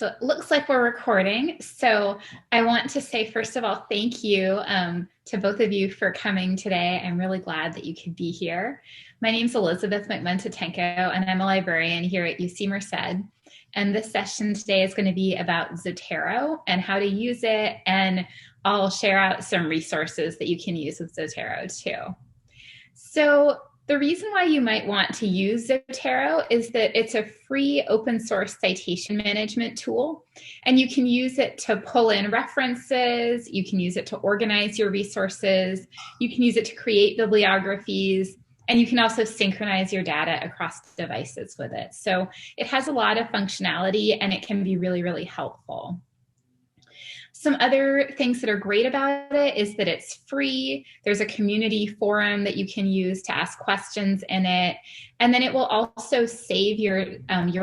So it looks like we're recording. So I want to say, first of all, thank you to both of you for coming today. I'm really glad that you could be here. My name's Elizabeth McMuntatenko, and I'm a librarian here at UC Merced. And this session today is going to be about Zotero and how to use it. And I'll share out some resources that you can use with Zotero too. So the reason why you might want to use Zotero is that it's a free open source citation management tool, and you can use it to pull in references, you can use it to organize your resources, you can use it to create bibliographies, and you can also synchronize your data across devices with it. So it has a lot of functionality and it can be really, really helpful. Some other things that are great about it is that it's free. There's a community forum that you can use to ask questions in it. And then it will also save your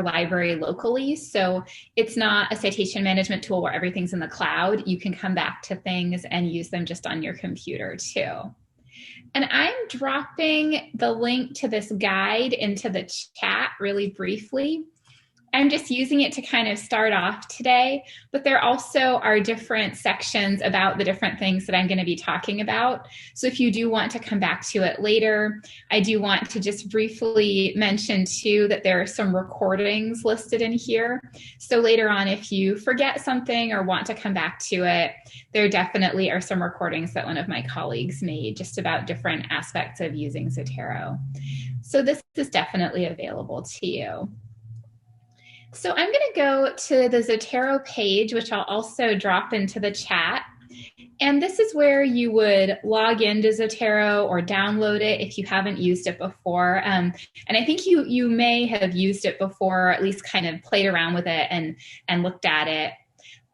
library locally. So it's not a citation management tool where everything's in the cloud. You can come back to things and use them just on your computer too. And I'm dropping the link to this guide into the chat really briefly. I'm just using it to kind of start off today, but there also are different sections about the different things that I'm going to be talking about. So if you do want to come back to it later, I do want to just briefly mention too that there are some recordings listed in here. So later on, if you forget something or want to come back to it, there definitely are some recordings that one of my colleagues made just about different aspects of using Zotero. So this is definitely available to you. So I'm going to go to the Zotero page, which I'll also drop into the chat. And this is where you would log into Zotero or download it if you haven't used it before. And I think you may have used it before, or at least kind of played around with it and looked at it.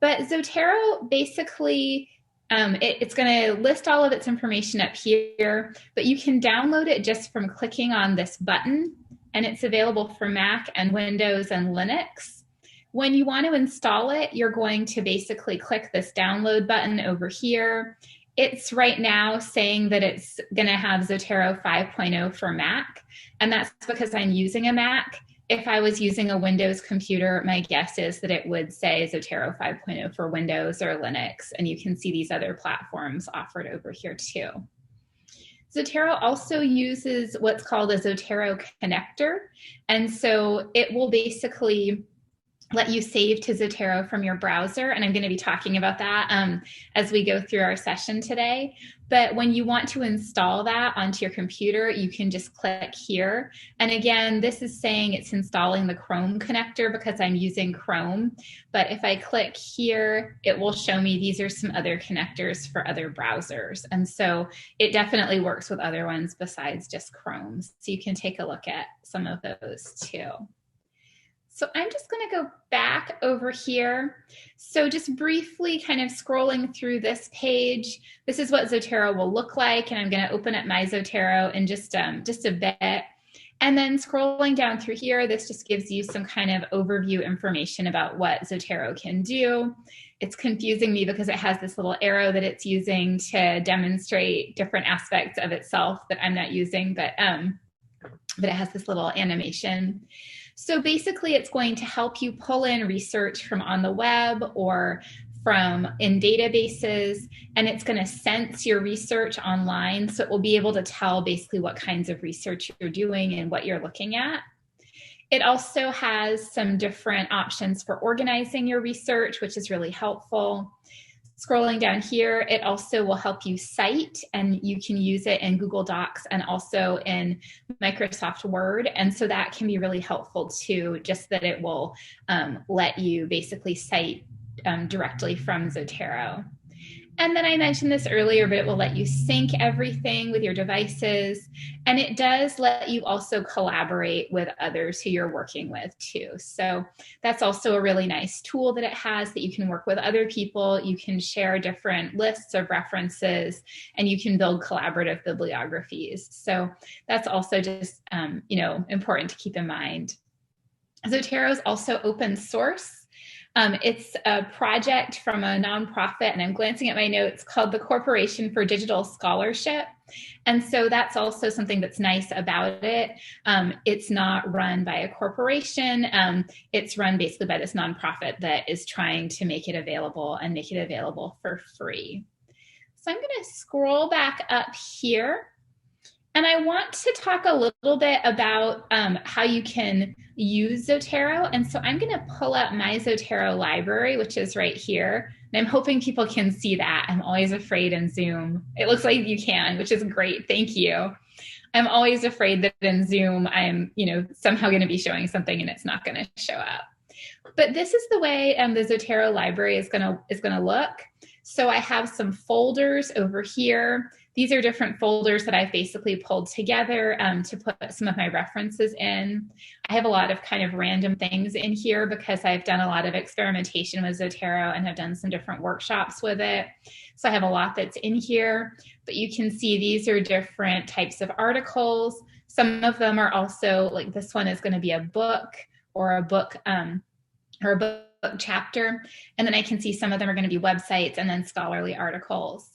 But Zotero basically, it's going to list all of its information up here, but you can download it just from clicking on this button. And it's available for Mac and Windows and Linux. When you want to install it, you're going to basically click this download button over here. It's right now saying that it's going to have Zotero 5.0 for Mac, and that's because I'm using a Mac. If I was using a Windows computer, my guess is that it would say Zotero 5.0 for Windows or Linux, and you can see these other platforms offered over here too. Zotero also uses what's called a Zotero Connector, and so it will basically let you save to Zotero from your browser, and I'm going to be talking about that as we go through our session today. But when you want to install that onto your computer, you can just click here. And again, this is saying it's installing the Chrome connector because I'm using Chrome. But if I click here, it will show me these are some other connectors for other browsers. And so it definitely works with other ones besides just Chrome. So you can take a look at some of those too. So I'm just going to go back over here. So just briefly kind of scrolling through this page, this is what Zotero will look like. And I'm going to open up my Zotero in just a bit. And then scrolling down through here, this just gives you some kind of overview information about what Zotero can do. It's confusing me because it has this little arrow that it's using to demonstrate different aspects of itself that I'm not using, but it has this little animation. So basically, it's going to help you pull in research from on the web or from in databases, and it's going to sense your research online. So it will be able to tell basically what kinds of research you're doing and what you're looking at. It also has some different options for organizing your research, which is really helpful. Scrolling down here, it also will help you cite, and you can use it in Google Docs and also in Microsoft Word. And so that can be really helpful too, just that it will let you basically cite directly from Zotero. And then I mentioned this earlier, but it will let you sync everything with your devices. And it does let you also collaborate with others who you're working with too. So that's also a really nice tool that it has, that you can work with other people. You can share different lists of references, and you can build collaborative bibliographies. So that's also just, important to keep in mind. Zotero is also open source. It's a project from a nonprofit, and I'm glancing at my notes, called the Corporation for Digital Scholarship. And so that's also something that's nice about it. It's not run by a corporation. It's run basically by this nonprofit that is trying to make it available and make it available for free. So I'm going to scroll back up here. And I want to talk a little bit about how you can use Zotero. And so I'm going to pull up my Zotero library, which is right here. And I'm hoping people can see that. I'm always afraid in Zoom. It looks like you can, which is great. Thank you. I'm always afraid that in Zoom, I'm somehow going to be showing something and it's not going to show up. But this is the way the Zotero library is going to look. So I have some folders over here. These are different folders that I've basically pulled together to put some of my references in. I have a lot of kind of random things in here because I've done a lot of experimentation with Zotero and have done some different workshops with it. So I have a lot that's in here, but you can see these are different types of articles. Some of them are also, like this one is going to be a book or a book chapter. And then I can see some of them are going to be websites and then scholarly articles.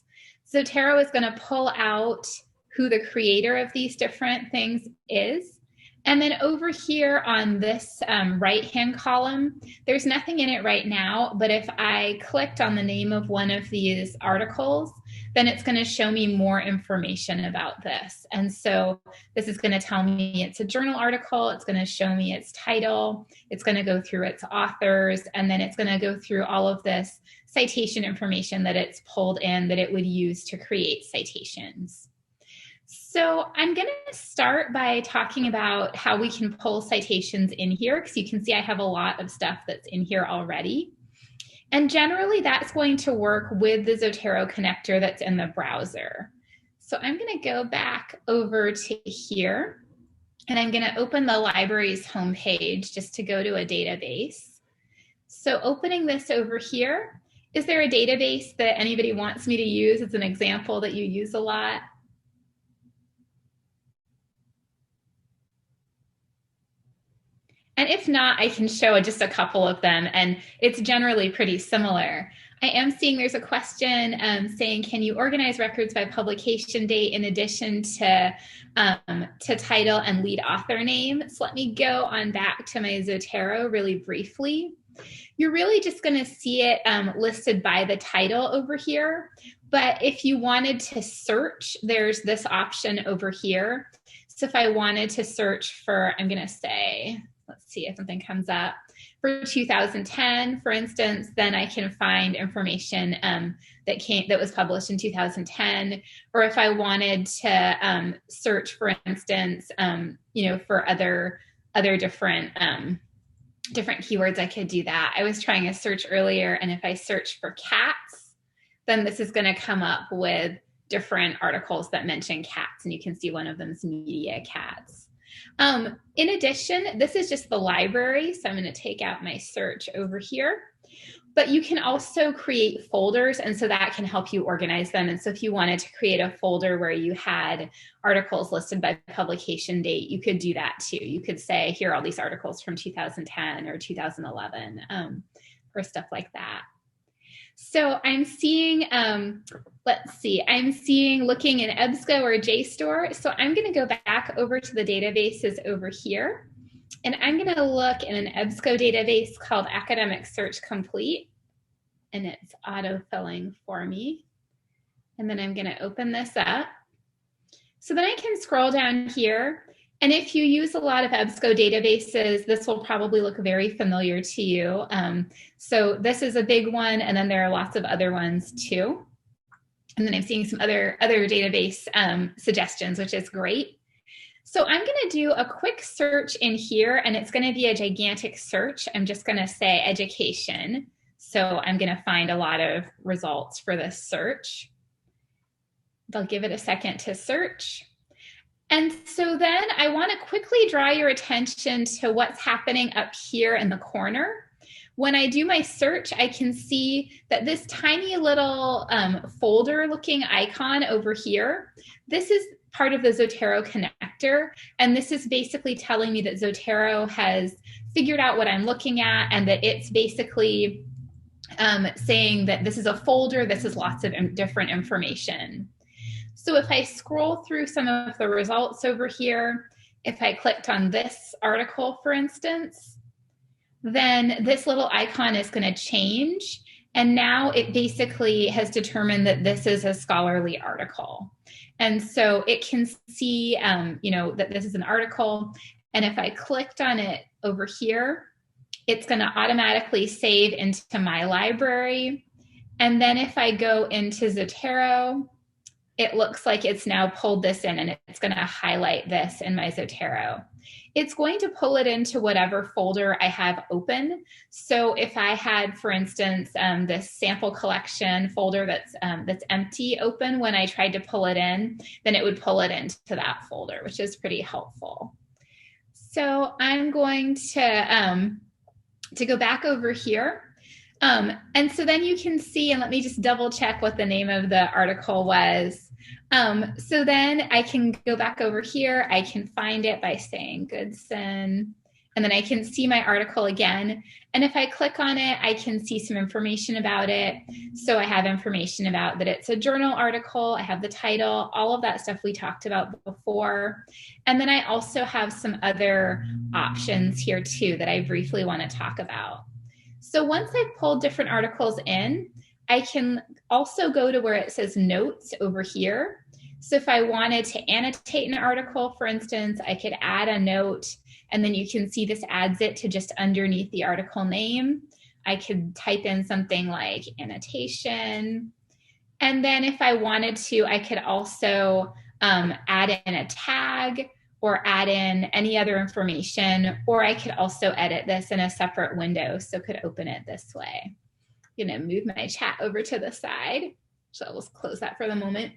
Zotero is going to pull out who the creator of these different things is. And then over here on this right-hand column, there's nothing in it right now, but if I clicked on the name of one of these articles, then it's going to show me more information about this. And so this is going to tell me it's a journal article, it's going to show me its title, it's going to go through its authors, and then it's going to go through all of this citation information that it's pulled in that it would use to create citations. So I'm going to start by talking about how we can pull citations in here, because you can see I have a lot of stuff that's in here already. And generally that's going to work with the Zotero connector that's in the browser. So I'm going to go back over to here, and I'm going to open the library's homepage just to go to a database. So opening this over here, is there a database that anybody wants me to use as an example that you use a lot? And if not, I can show just a couple of them, and it's generally pretty similar. I am seeing there's a question saying, can you organize records by publication date in addition to title and lead author name? So let me go on back to my Zotero really briefly. You're really just going to see it listed by the title over here. But if you wanted to search, there's this option over here. So if I wanted to search for, I'm going to say, let's see if something comes up. For 2010, for instance, then I can find information that was published in 2010. Or if I wanted to search, for instance, for other different keywords, I could do that. I was trying a search earlier, and if I search for cats, then this is going to come up with different articles that mention cats, and you can see one of them is media cats. In addition, this is just the library, so I'm going to take out my search over here. But you can also create folders, and so that can help you organize them. And so if you wanted to create a folder where you had articles listed by publication date, you could do that too. You could say, here are all these articles from 2010 or 2011, or stuff like that. So I'm seeing, I'm seeing looking in EBSCO or JSTOR. So I'm going to go back over to the databases over here. And I'm going to look in an EBSCO database called Academic Search Complete. And it's auto-filling for me. And then I'm going to open this up. So then I can scroll down here. And if you use a lot of EBSCO databases, this will probably look very familiar to you. So this is a big one, and then there are lots of other ones too. And then I'm seeing some other database suggestions, which is great. So I'm going to do a quick search in here, and it's going to be a gigantic search. I'm just going to say education. So I'm going to find a lot of results for this search. I'll give it a second to search. And so then I want to quickly draw your attention to what's happening up here in the corner. When I do my search, I can see that this tiny little folder looking icon over here, this is part of the Zotero Connector. And this is basically telling me that Zotero has figured out what I'm looking at, and that it's basically saying that this is a folder, this is lots of different information. So if I scroll through some of the results over here, if I clicked on this article, for instance, then this little icon is going to change. And now it basically has determined that this is a scholarly article. And so it can see, that this is an article. And if I clicked on it over here, it's going to automatically save into my library. And then if I go into Zotero, it looks like it's now pulled this in, and it's going to highlight this in my Zotero. It's going to pull it into whatever folder I have open. So if I had, for instance, this sample collection folder that's empty open when I tried to pull it in, then it would pull it into that folder, which is pretty helpful. So I'm going to go back over here. And so then you can see, and let me just double check what the name of the article was. So then I can go back over here. I can find it by saying Goodson, and then I can see my article again. And if I click on it, I can see some information about it. So I have information about that it's a journal article. I have the title, all of that stuff we talked about before. And then I also have some other options here too that I briefly want to talk about. So once I've pulled different articles in, I can also go to where it says notes over here. So if I wanted to annotate an article, for instance, I could add a note, and then you can see this adds it to just underneath the article name. I could type in something like annotation. And then if I wanted to, I could also add in a tag or add in any other information, or I could also edit this in a separate window, so could open it this way. I'm gonna move my chat over to the side, so I'll just close that for the moment.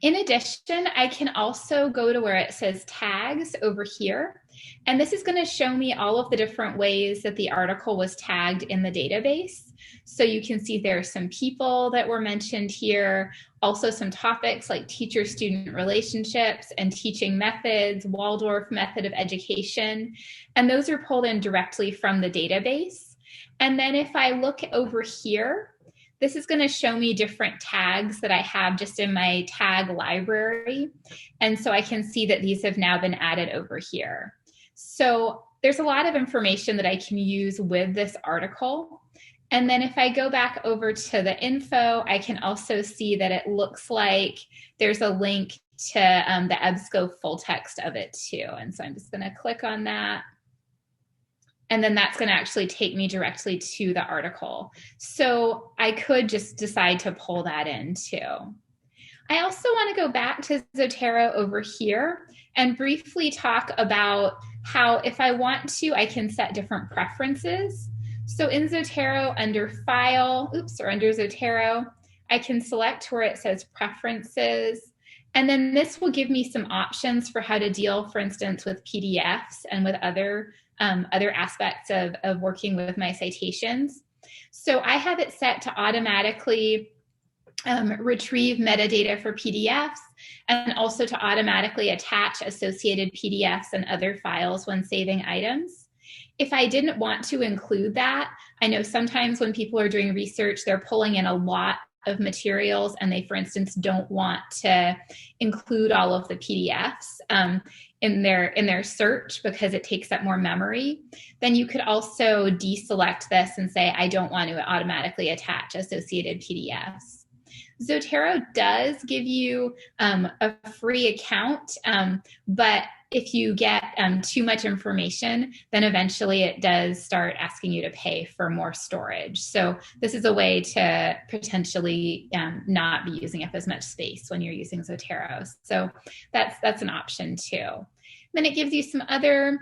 In addition, I can also go to where it says tags over here, and this is going to show me all of the different ways that the article was tagged in the database. So you can see there are some people that were mentioned here, also some topics like teacher-student relationships and teaching methods, Waldorf method of education, and those are pulled in directly from the database. And then if I look over here, this is going to show me different tags that I have just in my tag library. And so I can see that these have now been added over here. So there's a lot of information that I can use with this article. And then if I go back over to the info, I can also see that it looks like there's a link to the EBSCO full text of it too. And so I'm just going to click on that. And then that's going to actually take me directly to the article. So I could just decide to pull that in too. I also want to go back to Zotero over here and briefly talk about how, if I want to, I can set different preferences. So in Zotero, under File, or under Zotero, I can select where it says Preferences. And then this will give me some options for how to deal, for instance, with PDFs and with other aspects of working with my citations. So I have it set to automatically retrieve metadata for PDFs, and also to automatically attach associated PDFs and other files when saving items. If I didn't want to include that, I know sometimes when people are doing research, they're pulling in a lot of materials, and they, for instance, don't want to include all of the PDFs in their search because it takes up more memory. Then you could also deselect this and say, I don't want to automatically attach associated PDFs. Zotero does give you a free account, but if you get too much information, then eventually it does start asking you to pay for more storage. So this is a way to potentially not be using up as much space when you're using Zotero. So that's an option too. Then it gives you some other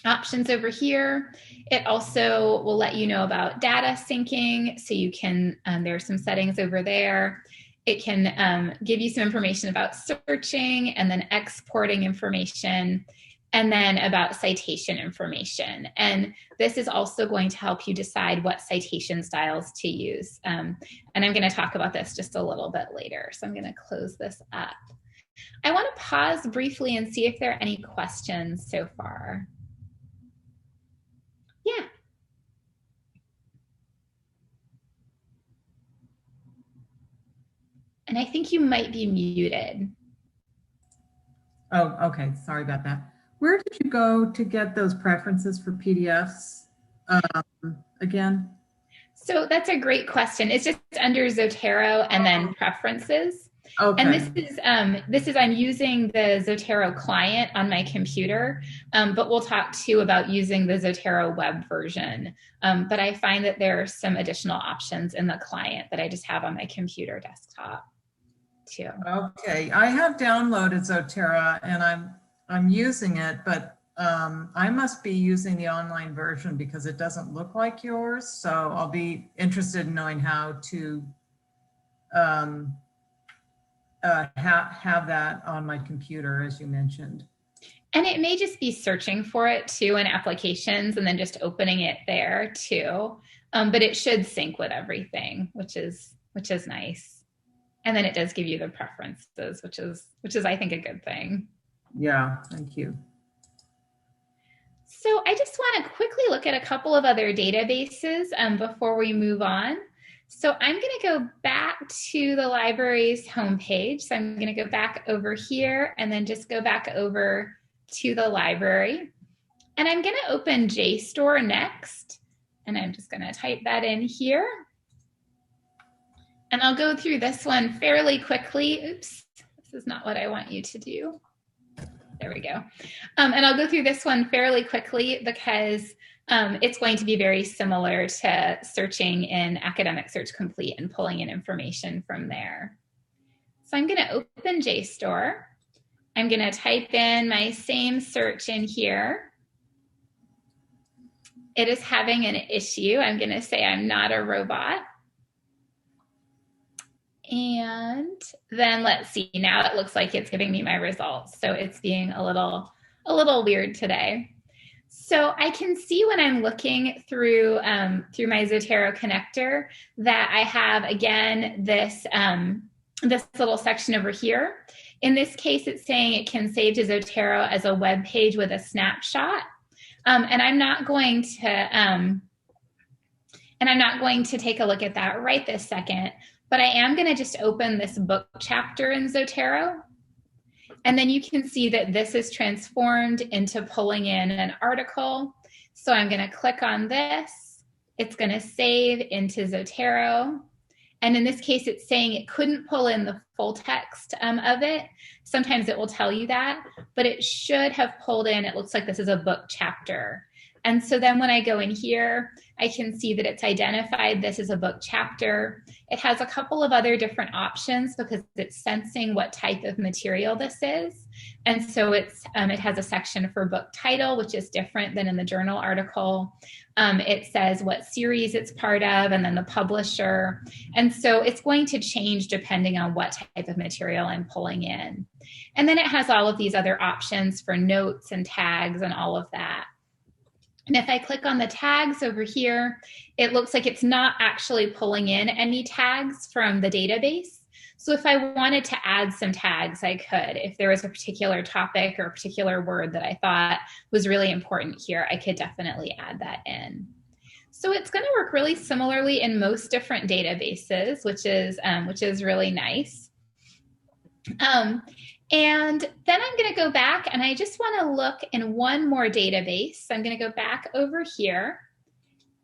options over here. It also will let you know about data syncing. So you can, there are some settings over there. It can give you some information about searching and then exporting information. and then about citation information. And this is also going to help you decide what citation styles to use. And I'm going to talk about this just a little bit later. So I'm going to close this up. I want to pause briefly and see if there are any questions so far. Yeah. And I think you might be muted. Oh, okay. Sorry about that. Where did you go to get those preferences for PDFs again? So that's a great question. It's just under Zotero and then preferences. Okay. And this is I'm using the Zotero client on my computer, but we'll talk too about using the Zotero web version. But I find that there are some additional options in the client that I just have on my computer desktop too. Okay, I have downloaded Zotero and I'm using it, but I must be using the online version because it doesn't look like yours. So I'll be interested in knowing how to have that on my computer, as you mentioned. And it may just be searching for it too in applications and then just opening it there too. But it should sync with everything, which is nice. And then it does give you the preferences, which is I think a good thing. Yeah, thank you. So I just want to quickly look at a couple of other databases before we move on. So I'm going to go back to the library's homepage. So I'm going to go back over here and then just go back over to the library. And I'm going to open JSTOR next. And I'm just going to type that in here. And I'll go through this one fairly quickly. Oops, this is not what I want you to do. There we go. And I'll go through this one fairly quickly because it's going to be very similar to searching in Academic Search Complete and pulling in information from there. So I'm going to open JSTOR. I'm going to type in my same search in here. It is having an issue. I'm going to say I'm not a robot. And then let's see, now it looks like it's giving me my results. So it's being a little weird today. So I can see when I'm looking through my Zotero connector that I have, again, this little section over here. In this case, it's saying it can save to Zotero as a web page with a snapshot. And I'm not going to take a look at that right this second. But I am going to just open this book chapter in Zotero. And then you can see that this is transformed into pulling in an article. So I'm going to click on this. It's going to save into Zotero. And in this case, it's saying it couldn't pull in the full text of it. Sometimes it will tell you that, but it should have pulled in, it looks like this is a book chapter. And so then when I go in here, I can see that it's identified this as a book chapter. It has a couple of other different options because it's sensing what type of material this is. And so it has a section for book title, which is different than in the journal article. It says what series it's part of and then the publisher. And so it's going to change depending on what type of material I'm pulling in. And then it has all of these other options for notes and tags and all of that. And if I click on the tags over here, it looks like it's not actually pulling in any tags from the database. So if I wanted to add some tags, I could. If there was a particular topic or a particular word that I thought was really important here, I could definitely add that in. So it's going to work really similarly in most different databases, which is really nice. And then I'm going to go back and I just want to look in one more database. So I'm going to go back over here.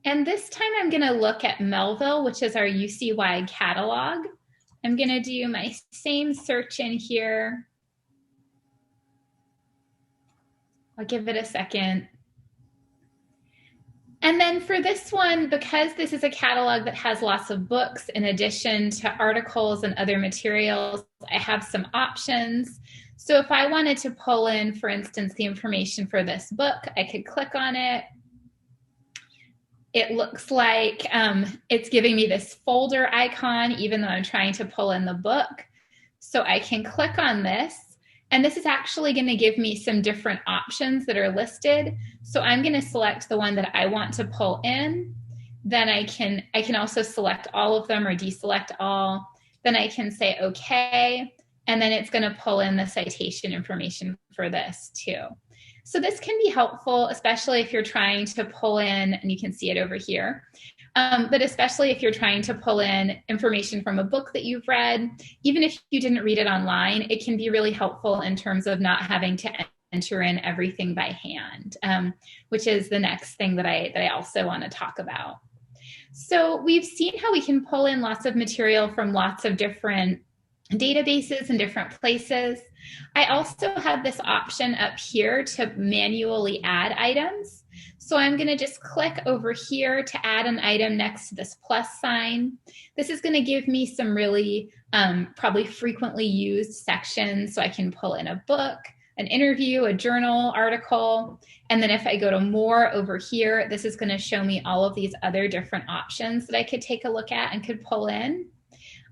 And this time I'm going to look at Melvyl, which is our UC-wide catalog. I'm going to do my same search in here. I'll give it a second. And then for this one, because this is a catalog that has lots of books in addition to articles and other materials, I have some options. So if I wanted to pull in, for instance, the information for this book, I could click on it. It looks like it's giving me this folder icon, even though I'm trying to pull in the book. So I can click on this. And this is actually going to give me some different options that are listed. So I'm going to select the one that I want to pull in. Then I can also select all of them or deselect all. Then I can say okay, and then it's going to pull in the citation information for this too. So this can be helpful, especially if you're trying to pull in, and you can see it over here, but especially if you're trying to pull in information from a book that you've read. Even if you didn't read it online, it can be really helpful in terms of not having to enter in everything by hand, which is the next thing that I also want to talk about. So we've seen how we can pull in lots of material from lots of different databases and different places. I also have this option up here to manually add items. So I'm going to just click over here to add an item next to this plus sign. This is going to give me some really probably frequently used sections. So I can pull in a book, an interview, a journal article. And then if I go to more over here, this is going to show me all of these other different options that I could take a look at and could pull in.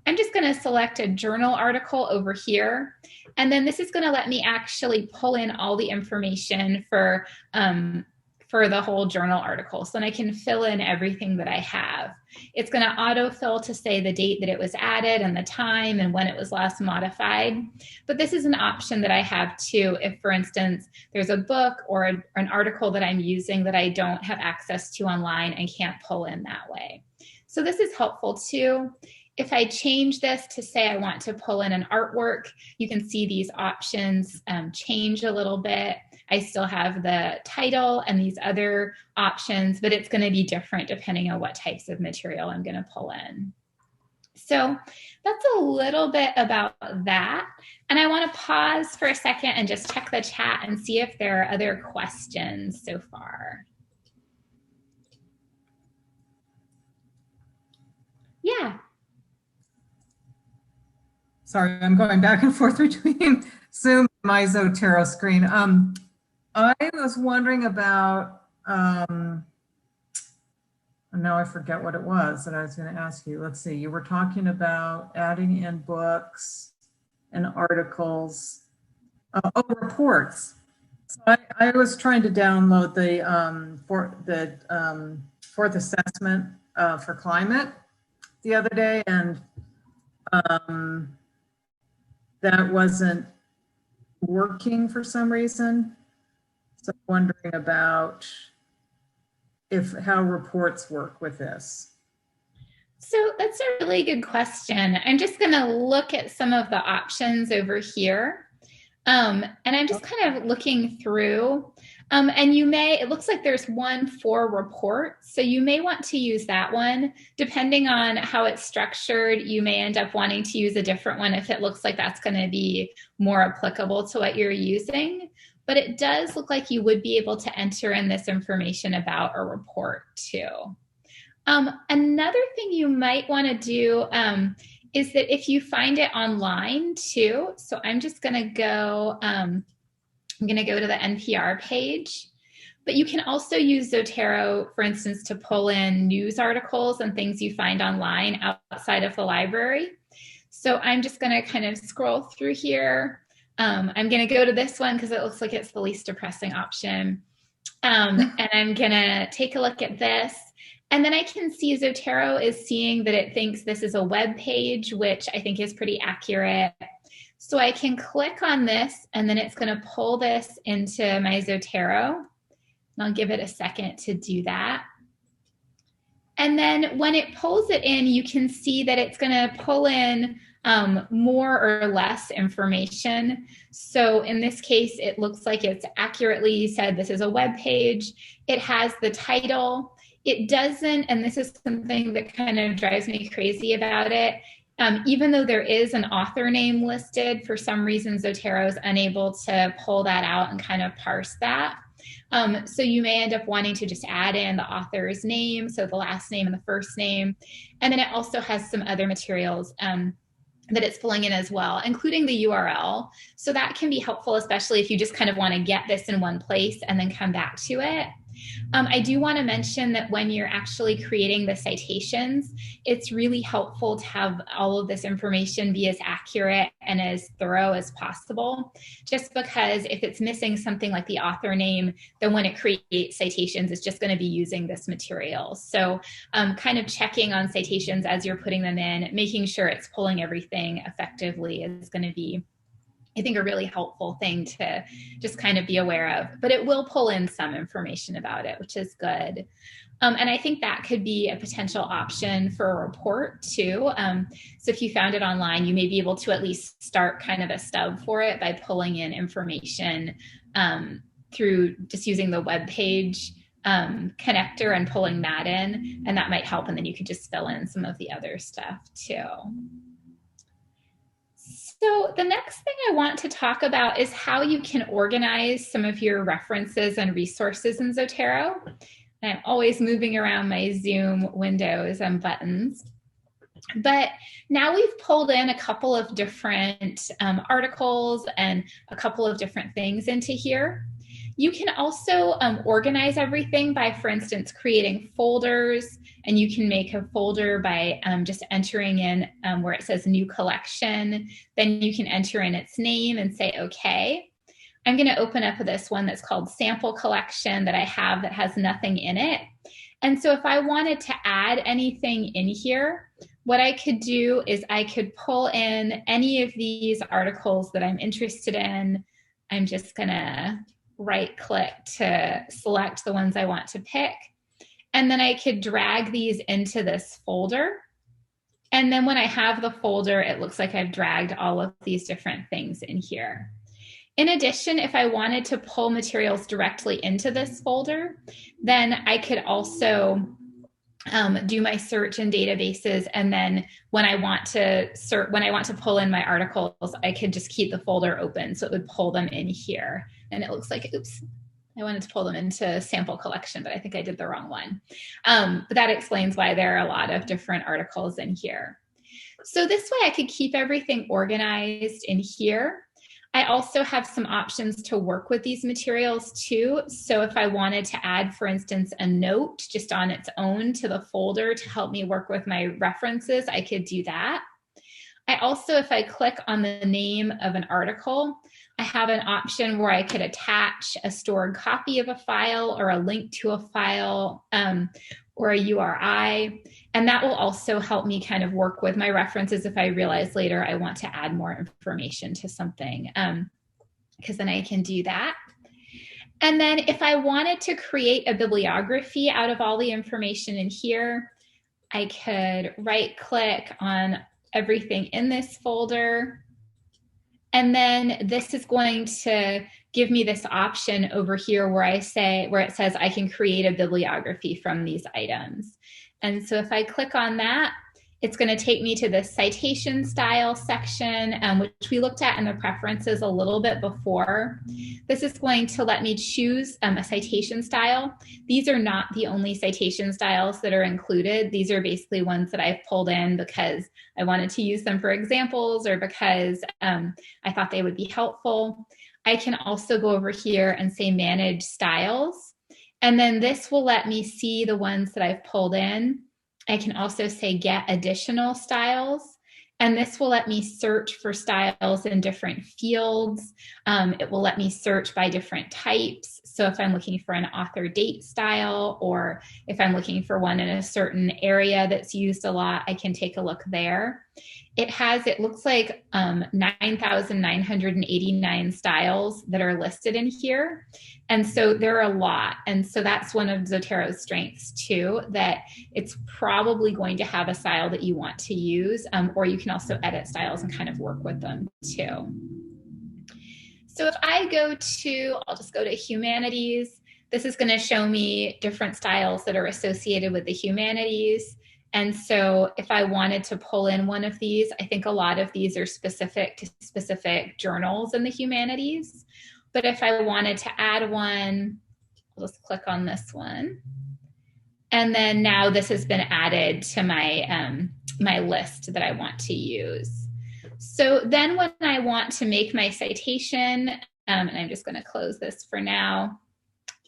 I'm just going to select a journal article over here. And then this is going to let me actually pull in all the information for the whole journal article. So then I can fill in everything that I have. It's going to autofill to say the date that it was added and the time and when it was last modified. But this is an option that I have too. If, for instance, there's a book or an article that I'm using that I don't have access to online and can't pull in that way. So this is helpful too. If I change this to say I want to pull in an artwork, you can see these options change a little bit. I still have the title and these other options, but it's going to be different depending on what types of material I'm going to pull in. So that's a little bit about that. And I want to pause for a second and just check the chat and see if there are other questions so far. Yeah. Sorry, I'm going back and forth between Zoom and my Zotero screen. I was wondering about, now I forget what it was that I was going to ask you. Let's see, you were talking about adding in books and articles. Oh, reports. So I was trying to download the fourth assessment for climate the other day, and that wasn't working for some reason. So I'm wondering about how reports work with this. So that's a really good question. I'm just going to look at some of the options over here. And I'm just kind of looking through. And it looks like there's one for reports. So you may want to use that one. Depending on how it's structured, you may end up wanting to use a different one if it looks like that's going to be more applicable to what you're using. But it does look like you would be able to enter in this information about a report too. Another thing you might want to do is that if you find it online too, so I'm just going to go, I'm going to go to the NPR page, but you can also use Zotero, for instance, to pull in news articles and things you find online outside of the library. So I'm just going to kind of scroll through here. I'm going to go to this one because it looks like it's the least depressing option. And I'm going to take a look at this. And then I can see Zotero is seeing that it thinks this is a web page, which I think is pretty accurate. So I can click on this, and then it's going to pull this into my Zotero. And I'll give it a second to do that. And then when it pulls it in, you can see that it's going to pull in more or less information. So in this case, it looks like it's accurately said this is a web page. It has the title. It doesn't, and this is something that kind of drives me crazy about it, even though there is an author name listed, for some reason Zotero is unable to pull that out and kind of parse that. So you may end up wanting to just add in the author's name, so the last name and the first name. And then it also has some other materials that it's pulling in as well, including the URL. So that can be helpful, especially if you just kind of want to get this in one place and then come back to it. I do want to mention that when you're actually creating the citations, it's really helpful to have all of this information be as accurate and as thorough as possible, just because if it's missing something like the author name, then when it creates citations, it's just going to be using this material. So kind of checking on citations as you're putting them in, making sure it's pulling everything effectively is going to be, I think, a really helpful thing to just kind of be aware of. But it will pull in some information about it, which is good. And I think that could be a potential option for a report too. So if you found it online, you may be able to at least start kind of a stub for it by pulling in information through just using the web page connector and pulling that in, and that might help. And then you could just fill in some of the other stuff too. So the next thing I want to talk about is how you can organize some of your references and resources in Zotero. I'm always moving around my Zoom windows and buttons. But now we've pulled in a couple of different articles and a couple of different things into here. You can also organize everything by, for instance, creating folders, and you can make a folder by just entering in where it says new collection. Then you can enter in its name and say, okay. I'm going to open up this one that's called sample collection that I have that has nothing in it. And so if I wanted to add anything in here, what I could do is I could pull in any of these articles that I'm interested in. I'm just going to right click to select the ones I want to pick. And then I could drag these into this folder. And then when I have the folder, it looks like I've dragged all of these different things in here. In addition, if I wanted to pull materials directly into this folder, then I could also do my search in databases. And then when I want to pull in my articles, I could just keep the folder open. So it would pull them in here. And it looks like, oops, I wanted to pull them into sample collection, but I think I did the wrong one. But that explains why there are a lot of different articles in here. So this way I could keep everything organized in here. I also have some options to work with these materials too. So if I wanted to add, for instance, a note just on its own to the folder to help me work with my references, I could do that. I also, if I click on the name of an article, I have an option where I could attach a stored copy of a file or a link to a file or a URI. And that will also help me kind of work with my references if I realize later I want to add more information to something, because then I can do that. And then if I wanted to create a bibliography out of all the information in here, I could right click on everything in this folder. And then this is going to give me this option over here where it says I can create a bibliography from these items. And so if I click on that, it's going to take me to the citation style section, which we looked at in the preferences a little bit before. This is going to let me choose a citation style. These are not the only citation styles that are included. These are basically ones that I've pulled in because I wanted to use them for examples or because I thought they would be helpful. I can also go over here and say manage styles. And then this will let me see the ones that I've pulled in. I can also say get additional styles. And this will let me search for styles in different fields. It will let me search by different types. So if I'm looking for an author date style, or if I'm looking for one in a certain area that's used a lot, I can take a look there. It looks like 9,989 styles that are listed in here. And so there are a lot. And so that's one of Zotero's strengths too, that it's probably going to have a style that you want to use, or you can also edit styles and kind of work with them too. So if I I'll just go to humanities. This is going to show me different styles that are associated with the humanities. And so if I wanted to pull in one of these, I think a lot of these are specific to specific journals in the humanities. But if I wanted to add one, I'll just click on this one. And then now this has been added to my, my list that I want to use. So then when I want to make my citation, and I'm just going to close this for now.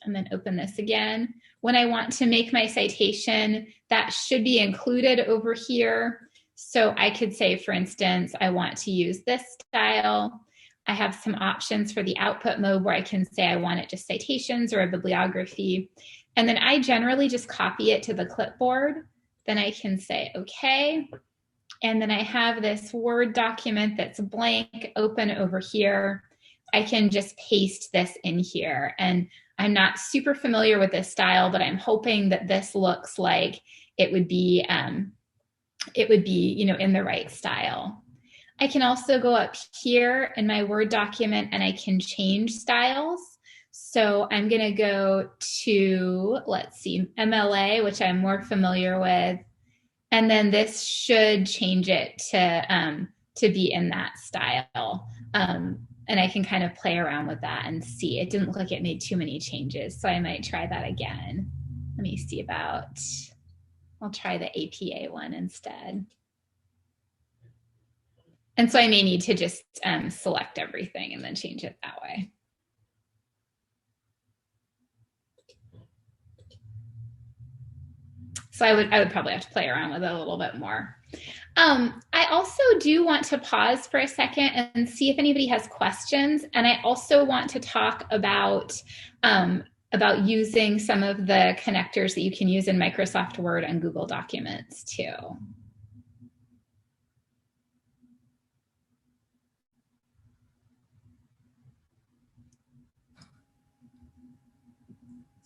and then open this again. When I want to make my citation, that should be included over here. So I could say, for instance, I want to use this style. I have some options for the output mode where I can say I want it just citations or a bibliography. And then I generally just copy it to the clipboard. Then I can say, okay. And then I have this Word document that's blank open over here. I can just paste this in here. And I'm not super familiar with this style, but I'm hoping that this looks like it would be, you know, in the right style. I can also go up here in my Word document and I can change styles. So I'm going to go to, let's see, MLA, which I'm more familiar with. And then this should change it to be in that style. And I can kind of play around with that and see. It didn't look like it made too many changes, so I might try that again. Let me see about, I'll try the APA one instead. And so I may need to just select everything and then change it that way. So I would probably have to play around with it a little bit more. I also do want to pause for a second and see if anybody has questions. And I also want to talk about using some of the connectors that you can use in Microsoft Word and Google Documents too.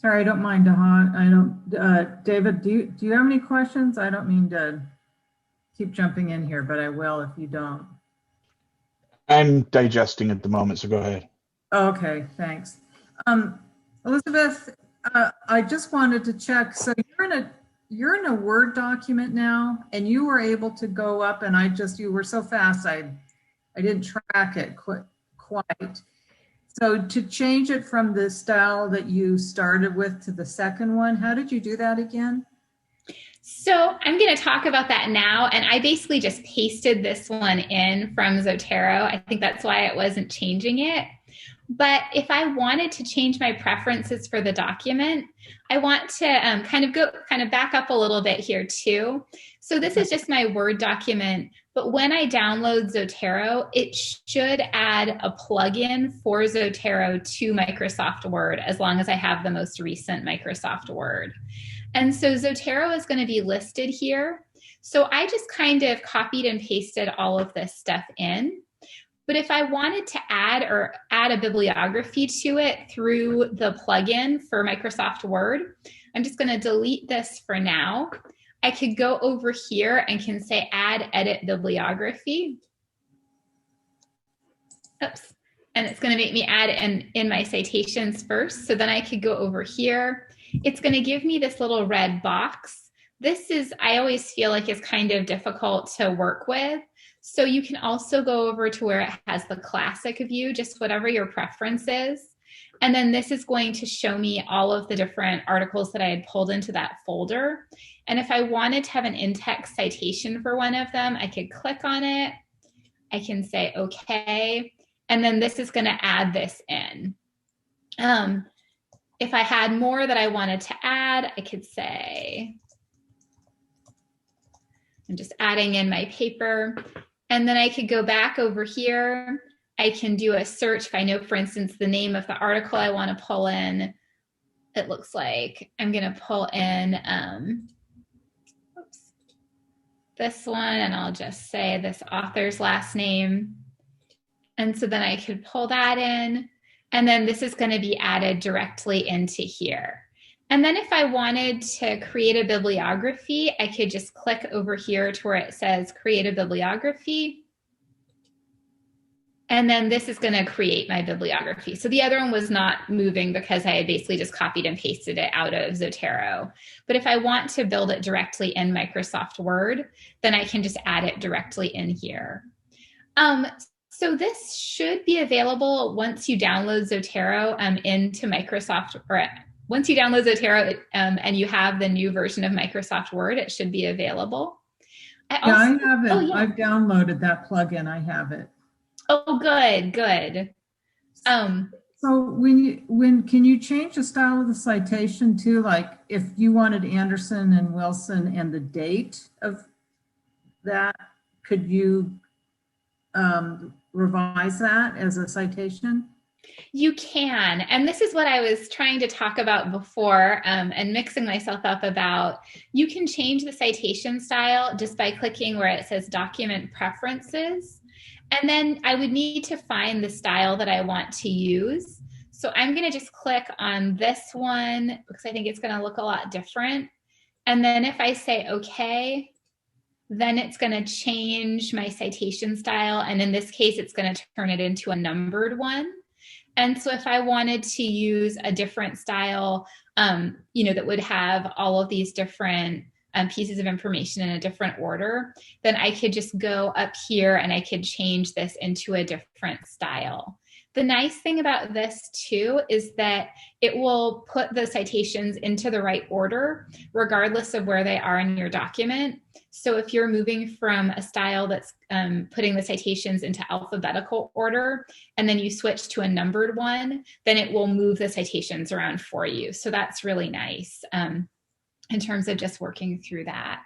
Sorry, I don't mind, David, do you have any questions? I don't mean to keep jumping in here, but I will if you don't. I'm digesting at the moment, so go ahead. Okay, thanks. Elizabeth, I just wanted to check. So you're in a Word document now, and you were able to go up, and you were so fast, I didn't track it quite. So to change it from the style that you started with to the second one, how did you do that again? So I'm going to talk about that now. And I basically just pasted this one in from Zotero. I think that's why it wasn't changing it. But if I wanted to change my preferences for the document, I want to kind of back up a little bit here too. So this is just my Word document, but when I download Zotero, it should add a plugin for Zotero to Microsoft Word as long as I have the most recent Microsoft Word. And so Zotero is going to be listed here. So I just kind of copied and pasted all of this stuff in. But if I wanted to add a bibliography to it through the plugin for Microsoft Word, I'm just going to delete this for now. I could go over here and can say add edit bibliography. Oops. And it's going to make me add in my citations first. So then I could go over here. It's going to give me this little red box. This is, I always feel like, is kind of difficult to work with. So you can also go over to where it has the classic view, just whatever your preference is. And then this is going to show me all of the different articles that I had pulled into that folder. And if I wanted to have an in-text citation for one of them, I could click on it. I can say, okay. And then this is going to add this in. If I had more that I wanted to add, I could say, I'm just adding in my paper. And then I could go back over here. I can do a search. If I know, for instance, the name of the article I want to pull in, it looks like I'm going to pull in this one, and I'll just say this author's last name. And so then I could pull that in. And then this is going to be added directly into here. And then if I wanted to create a bibliography, I could just click over here to where it says create a bibliography. And then this is going to create my bibliography. So the other one was not moving because I had basically just copied and pasted it out of Zotero. But if I want to build it directly in Microsoft Word, then I can just add it directly in here. So this should be available once you download Zotero into Microsoft, or once you download Zotero and you have the new version of Microsoft Word, it should be available. I have it. Oh, yeah. I've downloaded that plugin. I have it. Oh, good, good. So can you change the style of the citation too? Like if you wanted Anderson and Wilson and the date of that, could you revise that as a citation? You can, and this is what I was trying to talk about before and mixing myself up about. You can change the citation style just by clicking where it says Document Preferences. And then I would need to find the style that I want to use. So I'm going to just click on this one because I think it's going to look a lot different. And then if I say OK, then it's going to change my citation style. And in this case, it's going to turn it into a numbered one. And so if I wanted to use a different style, that would have all of these different pieces of information in a different order, then I could just go up here and I could change this into a different style. The nice thing about this too is that it will put the citations into the right order, regardless of where they are in your document. So if you're moving from a style that's putting the citations into alphabetical order, and then you switch to a numbered one, then it will move the citations around for you. So that's really nice in terms of just working through that.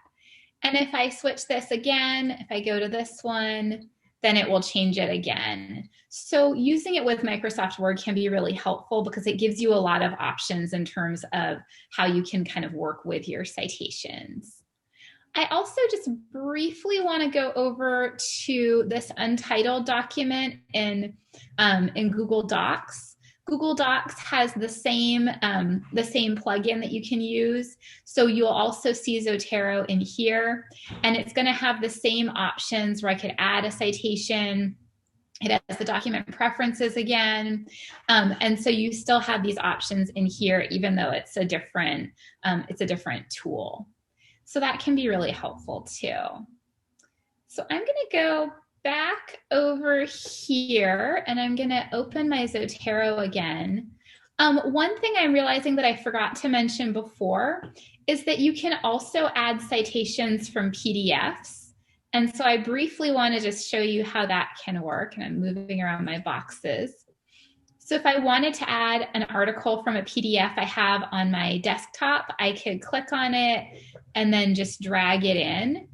And if I switch this again, if I go to this one, then it will change it again. So using it with Microsoft Word can be really helpful because it gives you a lot of options in terms of how you can kind of work with your citations. I also just briefly want to go over to this untitled document in Google Docs. Google Docs has the same plugin that you can use. So you'll also see Zotero in here, and it's going to have the same options where I could add a citation. It has the document preferences again. And so you still have these options in here, even though it's a different tool. So that can be really helpful too. So I'm going to go back over here and I'm going to open my Zotero again. One thing I'm realizing that I forgot to mention before is that you can also add citations from PDFs. And so I briefly want to just show you how that can work. And I'm moving around my boxes. So if I wanted to add an article from a PDF I have on my desktop, I could click on it and then just drag it in.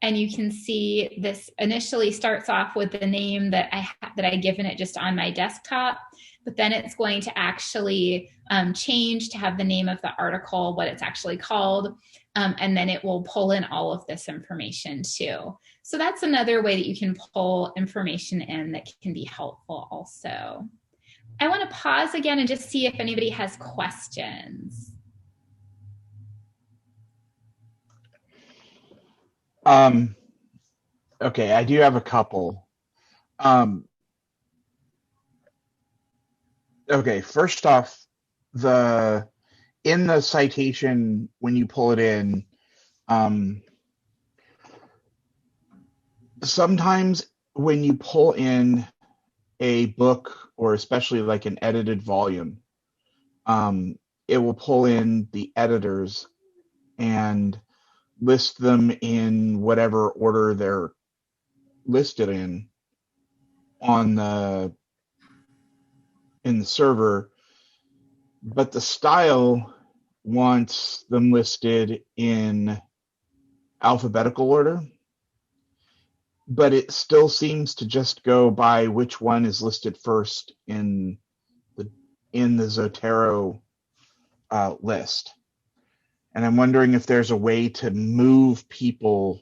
And you can see this initially starts off with the name that I given it just on my desktop, but then it's going to actually change to have the name of the article, what it's actually called, and then it will pull in all of this information too. So that's another way that you can pull information in that can be helpful also. I want to pause again and just see if anybody has questions. Okay, I do have a couple. Okay, first off, in the citation, when you pull it in, sometimes when you pull in a book, or especially like an edited volume, it will pull in the editors and list them in whatever order they're listed in in the server, but the style wants them listed in alphabetical order, but it still seems to just go by which one is listed first in the Zotero list. And I'm wondering if there's a way to move people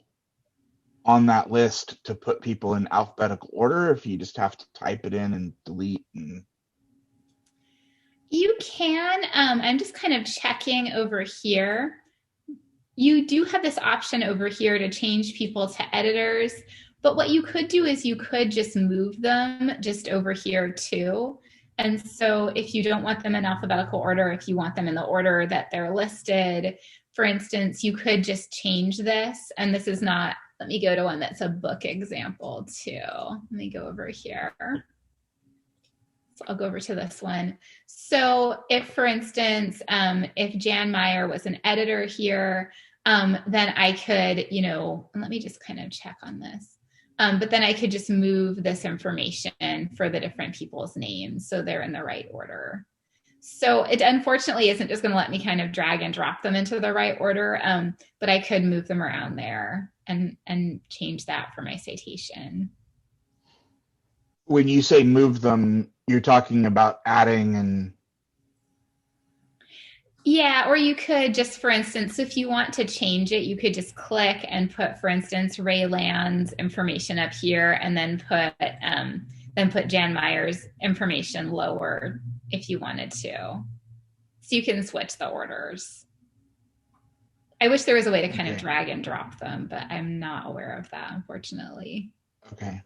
on that list to put people in alphabetical order, if you just have to type it in and delete. You can, I'm just kind of checking over here. You do have this option over here to change people to editors, but what you could do is you could just move them just over here too. And so if you don't want them in alphabetical order, if you want them in the order that they're listed, for instance, you could just change this. And this is not, let me go to one that's a book example too. Let me go over here. So I'll go over to this one. So if, for instance, if Jan Meyer was an editor here, then I could, let me just kind of check on this. But then I could just move this information for the different people's names so they're in the right order. So it unfortunately isn't just going to let me kind of drag and drop them into the right order, but I could move them around there and change that for my citation. When you say move them, you're talking about adding and... Yeah, or you could just, for instance, if you want to change it, you could just click and put, for instance, Ray Land's information up here, and then put Jan Meyer's information lower if you wanted to. So you can switch the orders. I wish there was a way to kind of drag and drop them, but I'm not aware of that, unfortunately. Okay.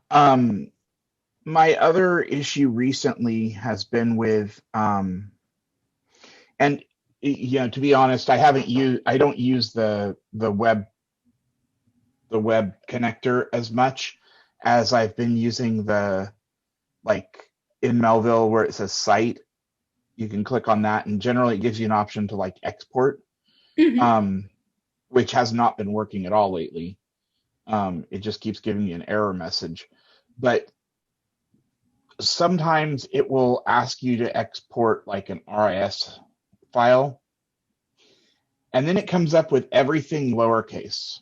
My other issue recently has been with, and you know, to be honest, I don't use the web connector as much as I've been using the, like in Melvyl where it says cite, you can click on that and generally it gives you an option to like export, which has not been working at all lately. It just keeps giving you an error message, but sometimes it will ask you to export like an RIS file, and then it comes up with everything lowercase,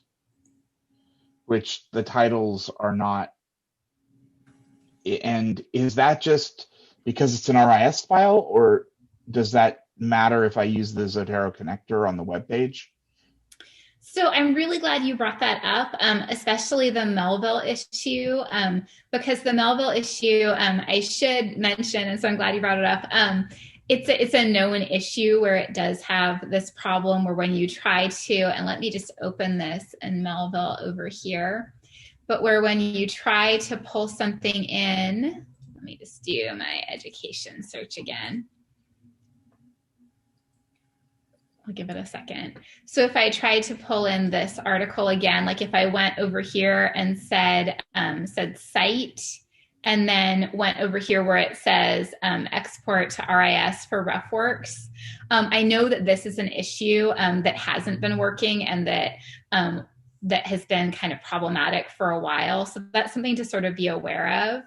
which the titles are not. And is that just because it's an RIS file, or does that matter if I use the Zotero connector on the web page? So I'm really glad you brought that up, especially the Melvyl issue, because the Melvyl issue, I should mention, and so I'm glad you brought it up. It's a known issue where it does have this problem where when you try to, and let me just open this in Melvyl over here, but where when you try to pull something in, let me just do my education search again. I'll give it a second. So if I tried to pull in this article again, like if I went over here and said cite, and then went over here where it says export to RIS for RefWorks, I know that this is an issue that hasn't been working and that that has been kind of problematic for a while. So that's something to sort of be aware of.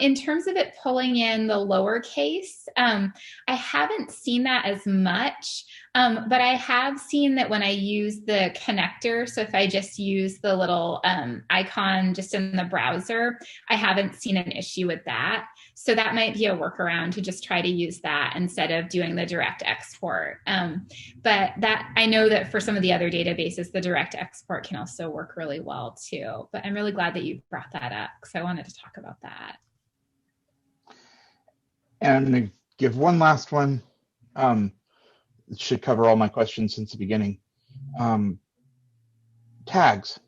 In terms of it pulling in the lowercase, I haven't seen that as much, but I have seen that when I use the connector, so if I just use the little icon just in the browser, I haven't seen an issue with that. So that might be a workaround to just try to use that instead of doing the direct export. But that, I know that for some of the other databases, the direct export can also work really well too. But I'm really glad that you brought that up because I wanted to talk about that. And I'm going to give one last one. It should cover all my questions since the beginning. Tags.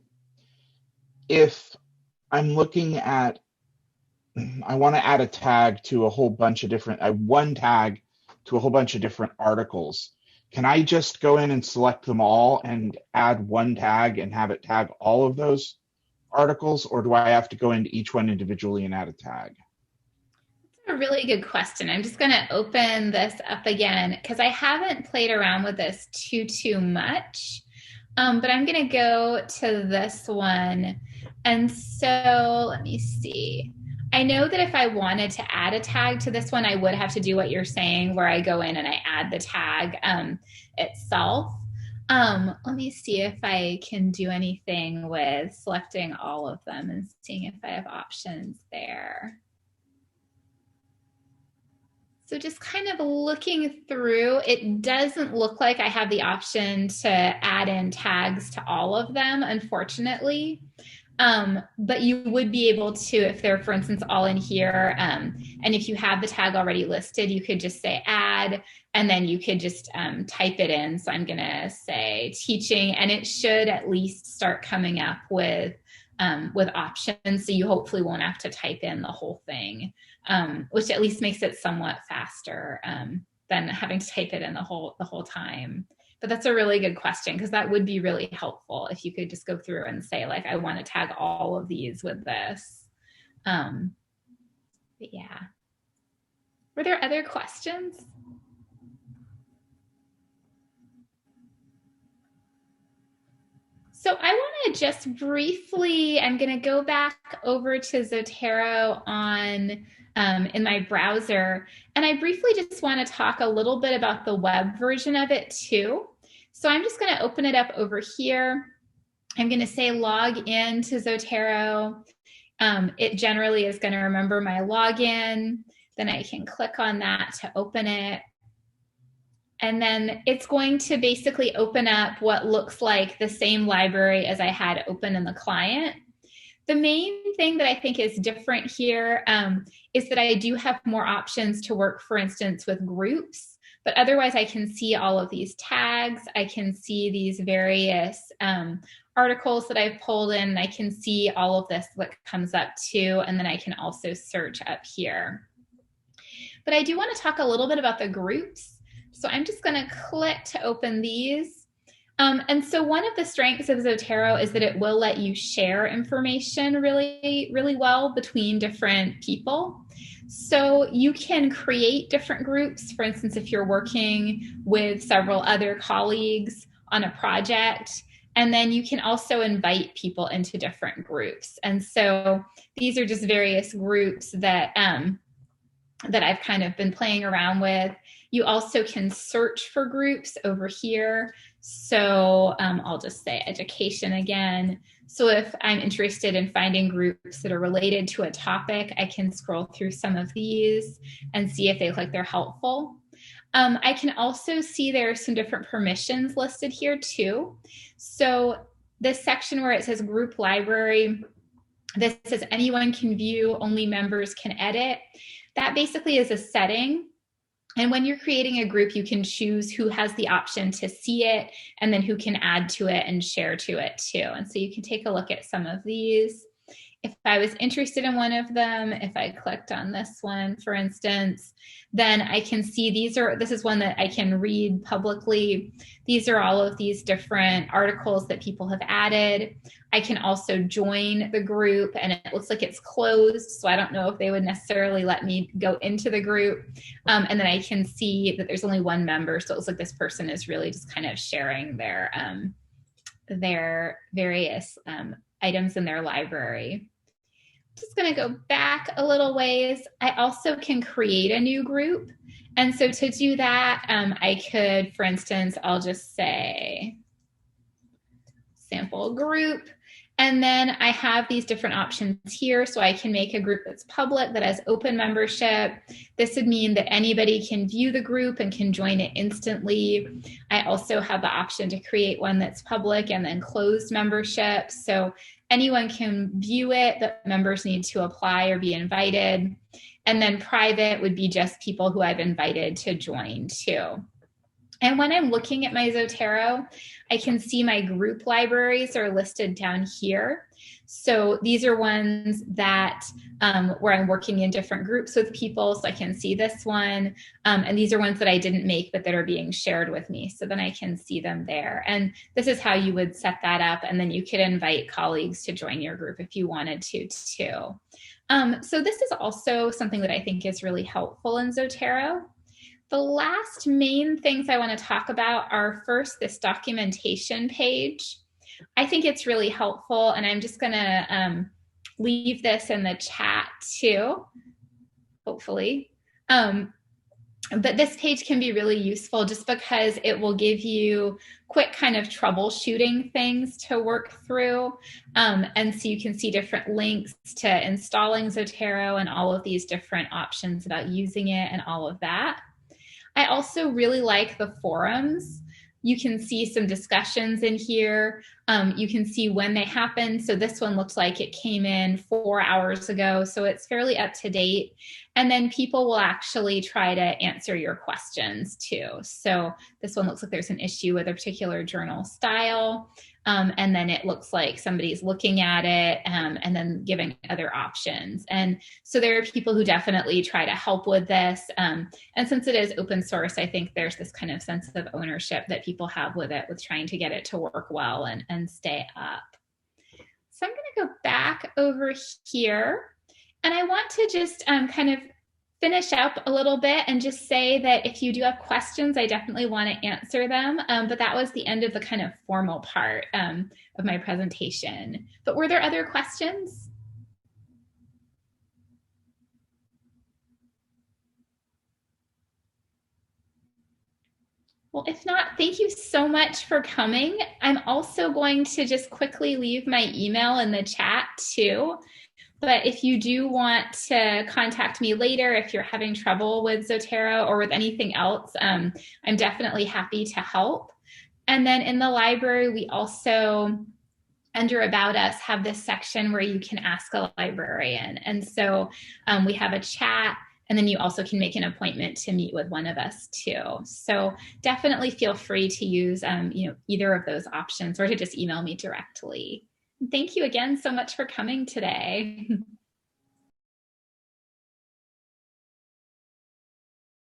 If I'm looking at, I want to add a tag to a whole bunch of different, one tag to a whole bunch of different articles. Can I just go in and select them all and add one tag and have it tag all of those articles? Or do I have to go into each one individually and add a tag? A really good question. I'm just going to open this up again because I haven't played around with this too much, but I'm going to go to this one. And so let me see. I know that if I wanted to add a tag to this one, I would have to do what you're saying where I go in and I add the tag itself. Let me see if I can do anything with selecting all of them and seeing if I have options there. So just kind of looking through, it doesn't look like I have the option to add in tags to all of them, unfortunately. But you would be able to, if they're, for instance, all in here, and if you have the tag already listed, you could just say add, and then you could just type it in. So I'm going to say teaching, and it should at least start coming up with options. So you hopefully won't have to type in the whole thing. Which at least makes it somewhat faster than having to type it in the whole time. But that's a really good question because that would be really helpful if you could just go through and say, like, I want to tag all of these with this. But yeah. Were there other questions? So I want to just briefly, I'm going to go back over to Zotero on in my browser, and I briefly just want to talk a little bit about the web version of it too. So I'm just going to open it up over here. I'm going to say log in to Zotero. It generally is going to remember my login. Then I can click on that to open it. And then it's going to basically open up what looks like the same library as I had open in the client. The main thing that I think is different here is that I do have more options to work, for instance, with groups, but otherwise I can see all of these tags. I can see these various articles that I've pulled in. I can see all of this that comes up too, and then I can also search up here. But I do want to talk a little bit about the groups. So I'm just going to click to open these. And so one of the strengths of Zotero is that it will let you share information really, really well between different people. So you can create different groups. For instance, if you're working with several other colleagues on a project, and then you can also invite people into different groups. And so these are just various groups that I've kind of been playing around with. You also can search for groups over here. So I'll just say education again. So if I'm interested in finding groups that are related to a topic, I can scroll through some of these and see if they look like they're helpful. I can also see there are some different permissions listed here too. So this section where it says group library, this says anyone can view, only members can edit. That basically is a setting. And when you're creating a group, you can choose who has the option to see it and then who can add to it and share to it too. And so you can take a look at some of these. If I was interested in one of them, if I clicked on this one, for instance, then I can see this is one that I can read publicly. These are all of these different articles that people have added. I can also join the group, and it looks like it's closed, so I don't know if they would necessarily let me go into the group. And then I can see that there's only one member, so it looks like this person is really just kind of sharing their various items in their library. Just going to go back a little ways. I also can create a new group. And so to do that, I could, for instance, I'll just say sample group. And then I have these different options here. So I can make a group that's public, that has open membership. This would mean that anybody can view the group and can join it instantly. I also have the option to create one that's public and then closed membership. So anyone can view it, the members need to apply or be invited. And then private would be just people who I've invited to join too. And when I'm looking at my Zotero, I can see my group libraries are listed down here. So these are ones that where I'm working in different groups with people. So I can see this one. And these are ones that I didn't make, but that are being shared with me. So then I can see them there. And this is how you would set that up. And then you could invite colleagues to join your group if you wanted to too. So this is also something that I think is really helpful in Zotero. The last main things I want to talk about are first this documentation page. I think it's really helpful, and I'm just going to leave this in the chat too, hopefully. But this page can be really useful just because it will give you quick kind of troubleshooting things to work through. And so you can see different links to installing Zotero and all of these different options about using it and all of that. I also really like the forums. You can see some discussions in here. You can see when they happened. So this one looks like it came in 4 hours ago. So it's fairly up to date. And then people will actually try to answer your questions too. So this one looks like there's an issue with a particular journal style. And then it looks like somebody's looking at it and then giving other options. And so there are people who definitely try to help with this. And since it is open source, I think there's this kind of sense of ownership that people have with it, with trying to get it to work well and stay up. So I'm going to go back over here. And I want to just kind of finish up a little bit and just say that if you do have questions, I definitely want to answer them. But that was the end of the kind of formal part of my presentation. But were there other questions? Well, if not, thank you so much for coming. I'm also going to just quickly leave my email in the chat too. But if you do want to contact me later, if you're having trouble with Zotero or with anything else, I'm definitely happy to help. And then in the library, we also, under About Us, have this section where you can ask a librarian. And so we have a chat, and then you also can make an appointment to meet with one of us too. So definitely feel free to use either of those options, or to just email me directly. Thank you again so much for coming today.